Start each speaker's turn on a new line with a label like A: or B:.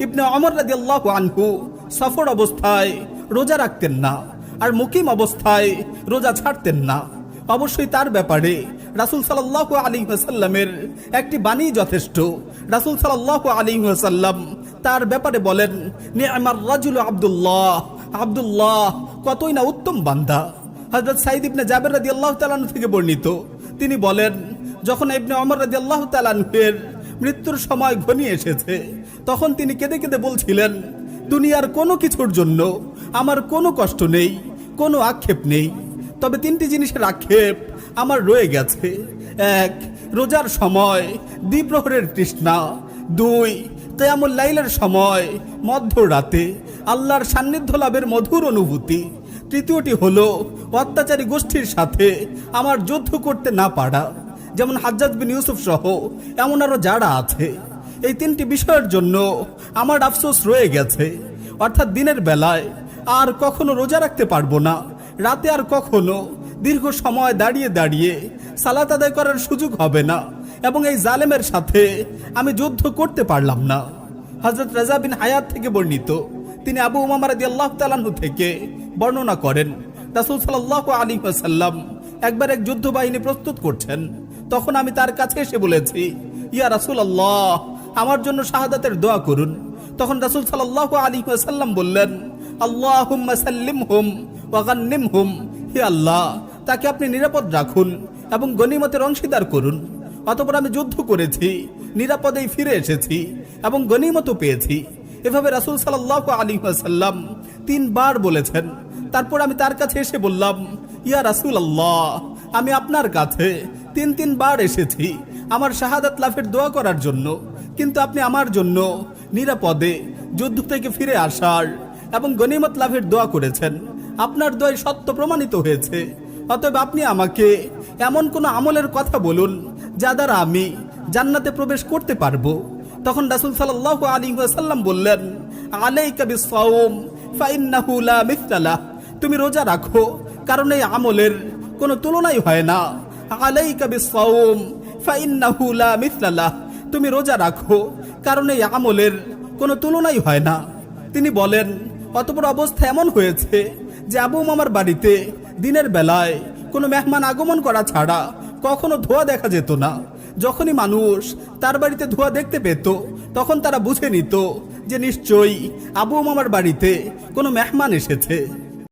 A: ইবনে ওমর রাদিয়াল্লাহু আনহু সফর অবস্থায় রোজা রাখতেন না, আর মুকিম অবস্থায় রোজা ছাড়তেন না। অবশ্যই তার ব্যাপারে রাসূল সাল্লাল্লাহু আলাইহি ওয়াসাল্লামের একটি বাণী যথেষ্ট। রাসূল সাল্লাল্লাহু আলাইহি ওয়াসাল্লাম তার ব্যাপারে বলেন, নি'মার রাজুলু আব্দুল্লাহ, আব্দুল্লাহ কতই না উত্তম বান্দা। হযরত সাঈদ ইবনে জাবের রাদিয়াল্লাহু তাআলা আনহু থেকে বর্ণিত, তিনি বলেন, যখন ইবনে ওমর রাদিয়াল্লাহু তাআলা আনহুর মৃত্যুর সময় ঘনিয়ে এসেছে, তখন তিনি কেঁদে কেঁদে বলছিলেন, দুনিয়ার কোনো কিছুর জন্য আমার কোনো কষ্ট নেই, কোনো আক্ষেপ নেই, তবে তিনটি জিনিসের আক্ষেপ আমার রয়ে গেছে। এক, রোজার সময় দ্বিপ্রহরের তৃষ্ণা। দুই, কিয়ামুল লাইলের সময় মধ্যরাতে আল্লাহর সান্নিধ্য লাভের মধুর অনুভূতি। তৃতীয়টি হলো অত্যাচারী গোষ্ঠীর সাথে আমার যুদ্ধ করতে না পারা, যেমন হাজ্জাজ বিন ইউসুফ সহ এমন আরো যারা আছে। এই তিনটি বিষয়ের জন্য আমার আফসোস রয়ে গেছে। অর্থাৎ দিনের বেলায় আর কখনো রোজা রাখতে পারবো না, রাতে আর কখনো দীর্ঘ সময় দাঁড়িয়ে দাঁড়িয়ে সালাত আদায় করার সুযোগ হবে না, এবং এই জালেমের সাথে আমি যুদ্ধ করতে পারলাম না। হযরত রাজা বিন হায়াত থেকে বর্ণিত, তিনি আবু উমামা রাদিয়াল্লাহু তাআলা আনহু থেকে বর্ণনা করেন, রাসূল সাল্লাল্লাহু আলাইহি ওয়াসাল্লাম একবার এক যুদ্ধ বাহিনী প্রস্তুত করছেন। তখন আমি তার কাছে এসে বলেছি, ইয়া রাসূলুল্লাহ, আমার জন্য শাহাদাতের দোয়া করুন। তখন রাসূল সাল্লাল্লাহু আলাইহি ওয়াসাল্লাম বললেন, আল্লাহুম্মা সাল্লিমহুম ওয়া গান্নিমহুম, হে আল্লাহ, তাকে আপনি নিরাপদ রাখুন এবং গনিমতের অংশীদার করুন। অতঃপর আমি যুদ্ধ করেছি, নিরাপদেই ফিরে এসেছি এবং গনিমতও পেয়েছি। এভাবে রাসূল সাল্লাল্লাহু আলাইহি ওয়াসাল্লাম 3 বার বলেছেন। তারপর আমি তার কাছে এসে বললাম, ইয়া রাসূলুল্লাহ, আমি আপনার কাছে 3 বার এসেছি আমার শাহাদাত লাভের দোয়া করার জন্য, কিন্তু আপনি আমার জন্য নিরাপদে যুদ্ধ থেকে ফিরে আসার এবং গনিমত লাভের দোয়া করেছেন। আপনার দোয়ায় সত্য প্রমাণিত হয়েছে। অতএব আপনি আমাকে এমন কোন আমলের কথা বলুন যা দ্বারা আমি জান্নাতে প্রবেশ করতে পারবো। তখন রাসূল সাল্লাল্লাহু আলাইহি ওয়াসাল্লাম বললেন, আলাইকা বিস-সাওম ফাইন্নাহু লা মিসলা লাহ, তুমি রোজা রাখো, কারণ এই আমলের কোনো তুলনাই হয় না। আলাইকা বিস-সাওম ফাইন্নাহু লা মিসলা লাহ, তুমি রোজা রাখো, কারণ এই আমলের কোনো তুলনাই হয় না। তিনি বলেন, অতঃপর অবস্থা এমন হয়েছে যে আবু উমামার বাড়িতে দিনের বেলায় কোনো মেহমান আগমন করা ছাড়া কখনো ধোঁয়া দেখা যেত না। যখনই মানুষ তার বাড়িতে ধোঁয়া দেখতে পেত, তখন তারা বুঝে নিত যে নিশ্চয়ই আবু উমামার বাড়িতে কোনো মেহমান এসেছে।